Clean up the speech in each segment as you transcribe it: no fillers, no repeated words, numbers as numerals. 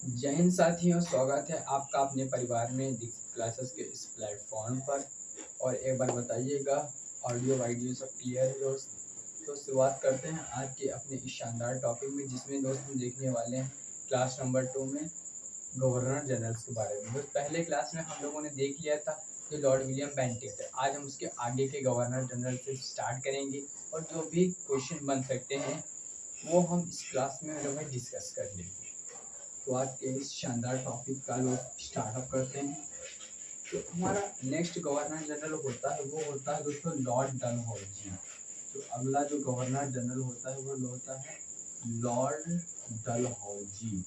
जय हिंद साथियों, स्वागत है आपका अपने परिवार में दीक्षित क्लासेस के इस प्लेटफॉर्म पर। और एक बार बताइएगा, ऑडियो वीडियो सब क्लियर है दोस्त? तो शुरुआत करते हैं आज के अपने इस शानदार टॉपिक में, जिसमें दोस्त हम देखने वाले हैं क्लास नंबर 2 में गवर्नर जनरल्स के बारे में। दोस्त पहले क्लास में हम लोगों ने देख लिया था जो लॉर्ड विलियम बेंटिक थे। आज हम उसके आगे के गवर्नर जनरल से स्टार्ट करेंगे और जो भी क्वेश्चन बन सकते हैं वो हम इस क्लास में डिस्कस कर लेंगे। तो आज के इस शानदार टॉपिक का लोग स्टार्टअप करते हैं। तो हमारा नेक्स्ट गवर्नर जनरल होता है वो होता है दोस्तों लॉर्ड डलहौजी। तो अगला जो गवर्नर जनरल होता है वो होता है लॉर्ड डलहौजी।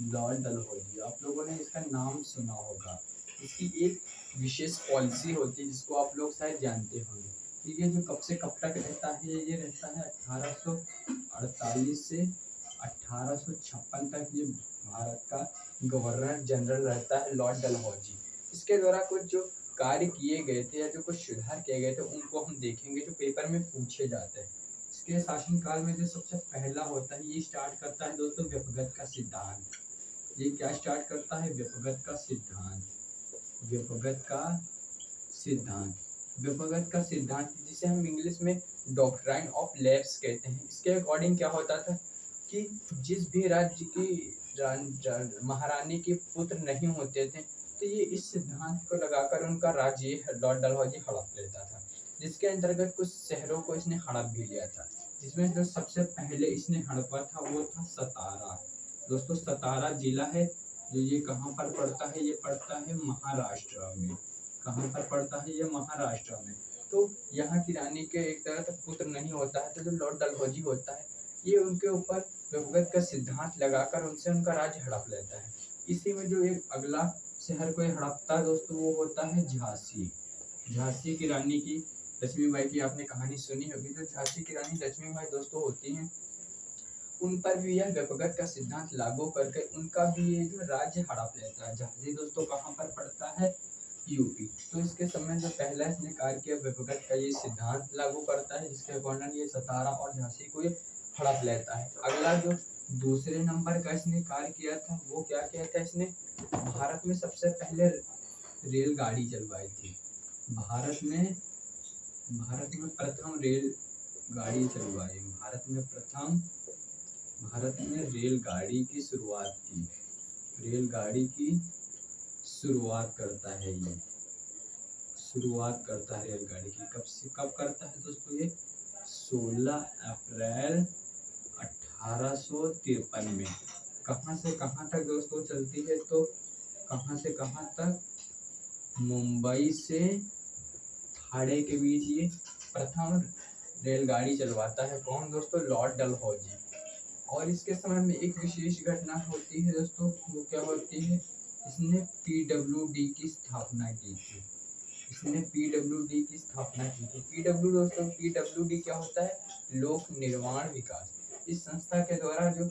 लॉर्ड डलहौजी, आप लोगों ने इसका नाम सुना होगा। इसकी एक विशेष पॉलिसी होती है जिसको आप लोग शायद जानते होंगे। ये जो कब से कब तक रहता है, ये रहता है 1848 से 1856 तक ये भारत का गवर्नर जनरल रहता है लॉर्ड डलहौजी। इसके द्वारा कुछ जो कार्य किए गए थे या जो कुछ सुधार किए गए थे उनको हम देखेंगे जो पेपर में पूछे जाते हैं। इसके शासनकाल में जो सबसे पहला होता है ये स्टार्ट करता है दोस्तों व्यपगत का सिद्धांत। ये क्या स्टार्ट करता है? व्यपगत का सिद्धांत। व्यपगत का सिद्धांत। व्यपगत का सिद्धांत जिसे हम इंग्लिश में डॉक्ट्राइन ऑफ लैप्स कहते हैं। इसके अकॉर्डिंग क्या होता था कि जिस भी राज्य की महारानी के पुत्र नहीं होते थे तो ये इस सिद्धांत को लगाकर उनका राज्य लॉर्ड डलहौजी हड़प लेता था, जिसके अंतर्गत कुछ शहरों को इसने हड़प भी लिया था। जिसमें जो सबसे पहले इसने हड़पा था वो था सतारा। दोस्तों सतारा जिला है जो ये कहाँ पर पड़ता है? ये पड़ता है महाराष्ट्र में। कहाँ पर पड़ता है? ये महाराष्ट्र में। तो यहाँ की रानी के एक तरह तक पुत्र नहीं होता है तो जो लॉर्ड डलहौजी होता है ये उनके ऊपर व्यपगत का सिद्धांत लगाकर उनसे उनका राज्य हड़प लेता है। इसी में जो एक अगला शहर को हड़पता है दोस्तों वो होता है झांसी। झांसी की रानी की लक्ष्मीबाई की आपने कहानी सुनी होगी। तो झांसी की रानी लक्ष्मीबाई दोस्तों होती हैं, उन पर भी यह व्यपगत का सिद्धांत लागू करके उनका भी ये जो राज्य हड़प लेता है। झांसी दोस्तों कहाँ पर पड़ता है? यूपी। तो इसके समय जो पहला इसने कार्य किया व्यपगत का ये सिद्धांत लागू करता है जिसके अकॉर्डिंग ये सतारा और झांसी को ये हड़प लेता है। अगला जो दूसरे नंबर का इसने कार्य किया था वो क्या किया था? इसने भारत में सबसे पहले रेलगाड़ी चलवाई थी। भारत में प्रथम रेलगाड़ी चलवाई। भारत में रेलगाड़ी की शुरुआत की। रेलगाड़ी की शुरुआत करता है ये। शुरुआत करता है रेलगाड़ी की। कब से कब करता है दोस्तों? ये 16 अप्रैल 1853 में। कहाँ से कहाँ तक दोस्तों चलती है? तो कहाँ से कहाँ तक? मुंबई से ठाणे के बीच ये प्रथम रेलगाड़ी चलवाता है। कौन दोस्तों? लॉर्ड डलहौजी। और इसके समय में एक विशेष घटना होती है दोस्तों, वो क्या होती है? इसने पीडब्ल्यूडी की स्थापना की थी। इसने पीडब्ल्यूडी की स्थापना की थी। पीडब्ल्यूडी क्या होता है? लोक निर्माण विकास। इस संस्था के द्वारा जो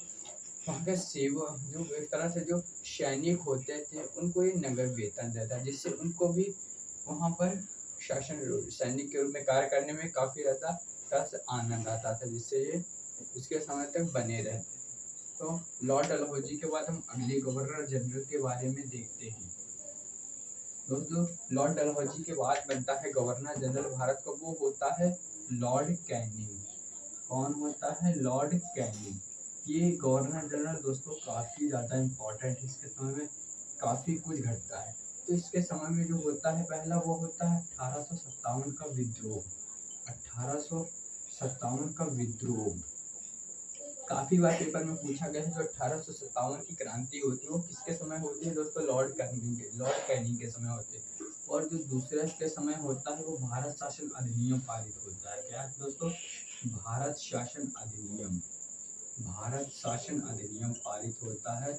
वहाँ के सेवक जो एक तरह से जो सैनिक होते थे उनको ये नगर वेतन देता, जिससे उनको भी वहाँ पर शासन सैनिक के रूप में कार्य करने में काफी ज्यादा आनंद आता था, जिससे ये उसके समय तक बने रहते। तो लॉर्ड डलहौजी के बाद हम अगले गवर्नर जनरल के बारे में देखते हैं। दोस्तों लॉर्ड डलहौजी के बाद बनता है गवर्नर जनरल भारत का, वो होता है लॉर्ड कैनिंग। कौन होता है? Lord Canning. ये गवर्नर जनरल दोस्तों काफी ज्यादा इम्पोर्टेंट है। इसके समय में काफी कुछ घटता है। तो इसके समय में जो होता है पहला वो होता है 1857 का विद्रोह। 1857 का विद्रोह काफी बार पेपर में पूछा गया है। जो 1857 की क्रांति होती है वो किसके समय होती है दोस्तों? लॉर्ड कैनिंग के समय होती है। और जो दूसरा इसके समय होता है वो भारत शासन अधिनियम पारित होता है। क्या दोस्तों? भारत शासन अधिनियम। भारत शासन अधिनियम पारित होता है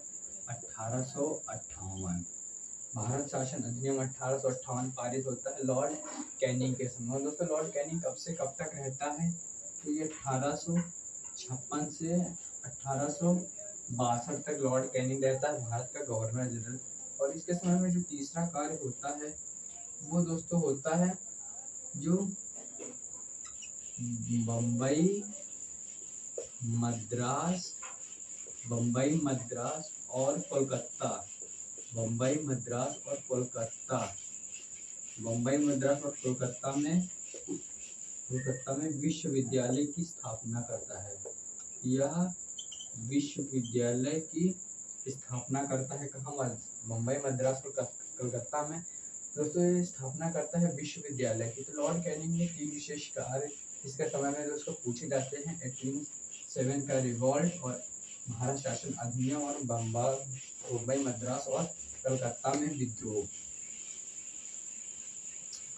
1858। भारत शासन अधिनियम 1858 पारित होता है लॉर्ड कैनिंग के समय। दोस्तों लॉर्ड कैनिंग कब से कब तक रहता है? तो ये 1856 से 1862 तक लॉर्ड कैनिंग रहता है भारत का गवर्नर जनरल। और इसके समय में जो तीसरा कार्य होता है वो दोस्तों होता है जो बम्बई मद्रास और कोलकाता, बम्बई, मद्रास और कोलकाता, बम्बई, मद्रास और कोलकाता में विश्वविद्यालय की स्थापना करता है। यह विश्वविद्यालय की स्थापना करता है कहाँ? मुंबई, मद्रास और कलकत्ता में दोस्तों ये स्थापना करता है विश्वविद्यालय की। तो लॉर्ड कैनिंग ने 3 विशेष कार्य इसके समय में दोस्तों पूछे जाते हैं। 1807 का रिवॉल्ट और भारत शासन अधिनियम और मुंबई, मद्रास और कलकत्ता में विद्रोह।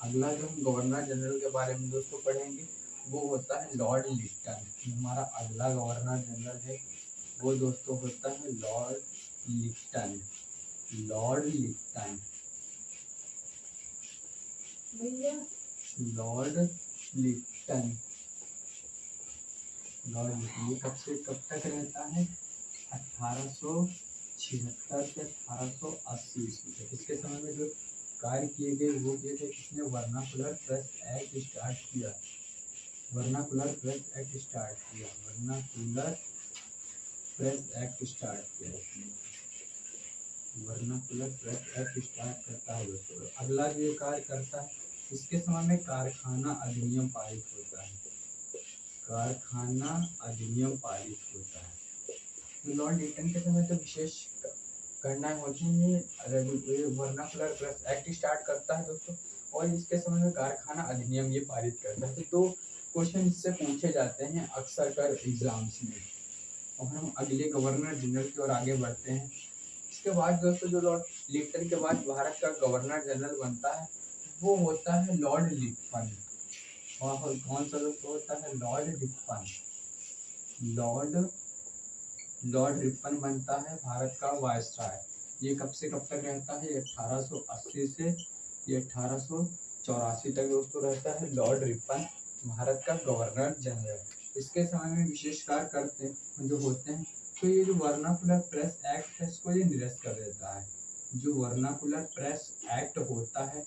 अगला जो हम गवर्नर जनरल के बारे में दोस्तों पढ़ेंगे वो होता है लॉर्ड लिटन। हमारा अगला गवर्नर जनरल है वो दोस्तों होता है Lord Lytton. Lord Lytton, Lord Lytton, Lord Lytton ये कब से कब तक रहता है? 1876 से 1880 ईस्वी तक। इसके समय में जो कार्य किए गए वो किए थे। इसने वर्नाकुलर प्रेस एक्ट स्टार्ट किया, वर्नाकुलर प्रेस एक्ट स्टार्ट किया, वर्नाकुलर प्रेस एक्ट स्टार्ट किया इसने, वर्नाकुलर प्रेस एक्ट स्टार्ट करता है दोस्तों। अगला जो ये कार्य करता है इसके समय में कारखाना अधिनियम पारित होता है, कारखाना अधिनियम पारित होता है। तो लॉर्ड लिटन के समय तो विशेष घटनाएं होती हैं। वर्नाकुलर प्रेस एक्ट स्टार्ट करता है दोस्तों और इसके समय में कारखाना अधिनियम ये पारित करता है। तो 2 क्वेश्चन इससे पूछे जाते हैं अक्सर कर एग्जाम्स में। और हम अगले गवर्नर जनरल की ओर आगे बढ़ते हैं। इसके बाद दोस्तों जो लॉर्ड लिटन के बाद भारत का गवर्नर जनरल बनता है वो होता है लॉर्ड रिपन। और कौन सा दोस्तों होता है? Lord Ripon. लॉर्ड रिपन बनता है भारत का वायसराय। ये कब से कब तक रहता है? 1880 से ये 1884 तक दोस्तों रहता है लॉर्ड रिपन भारत का गवर्नर जनरल। इसके समय में विशेष कार्य करते हैं जो होते हैं। तो ये जो वर्नाकुलर प्रेस एक्ट है इसको ये निरस्त कर देता है। जो वर्नाकुलर प्रेस एक्ट होता है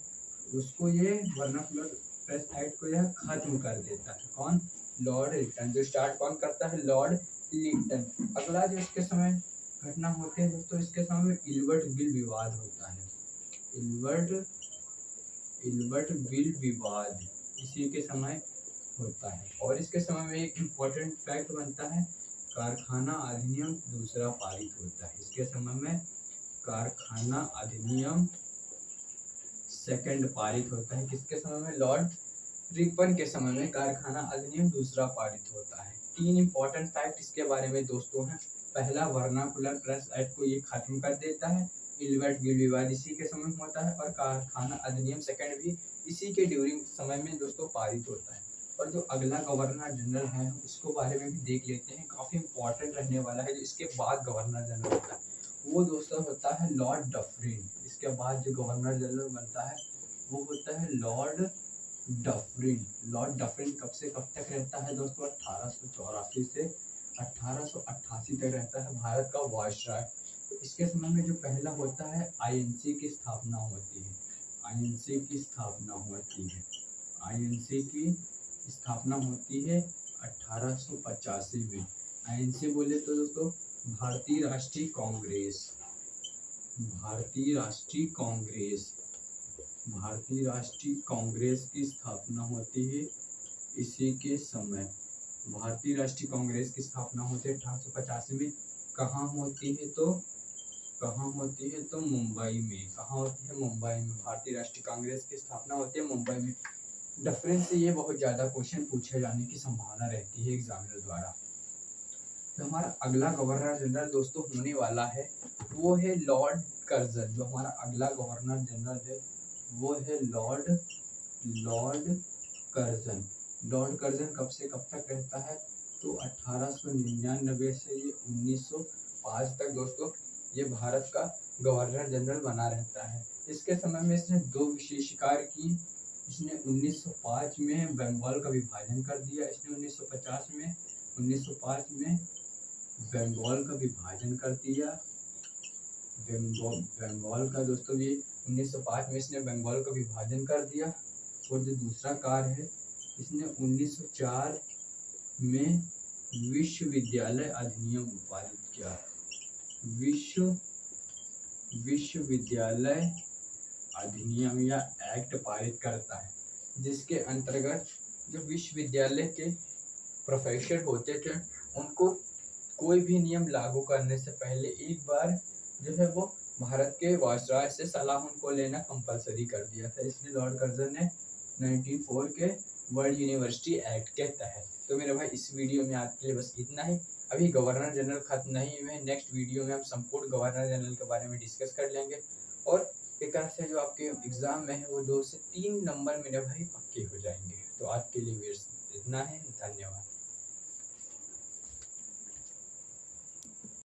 उसको ये वर्नाकुलर प्रेस एक्ट को यह खत्म कर देता है। कौन? लॉर्ड लिटन। जो स्टार्ट कौन करता है? लॉर्ड लिटन। अगला जो इसके समय घटना होती है दोस्तों इसके समय में इल्बर्ट बिल विवाद होता है। इल्बर्ट बिल विवाद इसी के समय होता है। और इसके समय में एक इम्पोर्टेंट फैक्ट बनता है कारखाना अधिनियम दूसरा पारित होता है। इसके समय में कारखाना अधिनियम सेकंड पारित होता है। किसके समय में? लॉर्ड रिपन के समय में कारखाना अधिनियम दूसरा पारित होता है। 3 इंपॉर्टेंट फैक्ट इसके बारे में दोस्तों हैं। पहला, वर्नाकुलर प्रेस एक्ट को ये खत्म कर देता है। इल्बर्ट बिल विवाद इसी के समय में होता है और कारखाना अधिनियम सेकंड भी इसी के ड्यूरिंग समय में दोस्तों पारित होता है। और जो अगला गवर्नर जनरल है उसको बारे में भी देख लेते हैं। काफी इंपॉर्टेंट रहने वाला है। जो इसके बाद गवर्नर जनरल होता है वो दोस्तों होता है लॉर्ड डफरिन। इसके बाद जो गवर्नर जनरल बनता है वो होता है लॉर्ड डफरिन। लॉर्ड डफरिन कब से कब तक रहता है दोस्तों? 1884 से 1888 तक रहता है भारत का वायसराय। तो इसके समय में जो पहला होता है आईएनसी की स्थापना होती है। आईएनसी की स्थापना होती है। आईएनसी की स्थापना होती है 1885 में। आईएनसी बोले तो दोस्तों भारतीय राष्ट्रीय कांग्रेस, भारतीय राष्ट्रीय कांग्रेस, भारतीय राष्ट्रीय कांग्रेस की स्थापना होती है इसी के समय। भारतीय राष्ट्रीय कांग्रेस की स्थापना होती है 1885 में। कहाँ होती है तो? कहाँ होती है तो मुंबई में। कहाँ होती है? मुंबई में। भारतीय राष्ट्रीय कांग्रेस की स्थापना होती है मुंबई में। डिफरेंस से ये बहुत ज़्यादा क्वेश्चन पूछे जाने की संभावना रहती है एग्जामिनर द्वारा। तो हमारा अगला गवर्नर जनरल दोस्तों होने वाला है वो है लॉर्ड कर्जन। जो हमारा अगला गवर्नर जनरल है वो है लॉर्ड कर्जन। लॉर्ड कर्जन कब से कब तक रहता है तो 1899 से ये 1905 तक दोस्तों ये भारत का गवर्नर जनरल बना रहता है। इसके समय में इसने 2 विशेष कार्य की। इसने 1905 में बंगाल का विभाजन कर दिया। इसने 1905 में बंगाल का विभाजन कर दिया। बंगाल का दोस्तों ये 1905 में इसने बंगाल का विभाजन कर दिया। और जो दूसरा कार्य है इसने 1904 में विश्वविद्यालय अधिनियम पारित किया। विश्व विश्वविद्यालय अधिनियम या एक्ट पारित करता है, जिसके अंतर्गत जो विश्वविद्यालय के प्रोफेसर होते थे उनको कोई भी नियम लागू करने से पहले एक बार जो है वो भारत के वायसराय से सलाह उनको लेना कंपलसरी कर दिया था। इसलिए लॉर्ड कर्जन ने 1904 के वर्ल्ड यूनिवर्सिटी एक्ट के तहत। तो मेरे भाई इस वीडियो में आज के लिए बस इतना ही। अभी गवर्नर जनरल खत्म नहीं हुए, नेक्स्ट वीडियो में हम संपूर्ण गवर्नर जनरल के बारे में डिस्कस कर लेंगे और एक तरह से जो आपके एग्जाम में है वो 2 से 3 नंबर मेरे भाई पक्के हो जाएंगे। तो आज के लिए बस इतना है, धन्यवाद।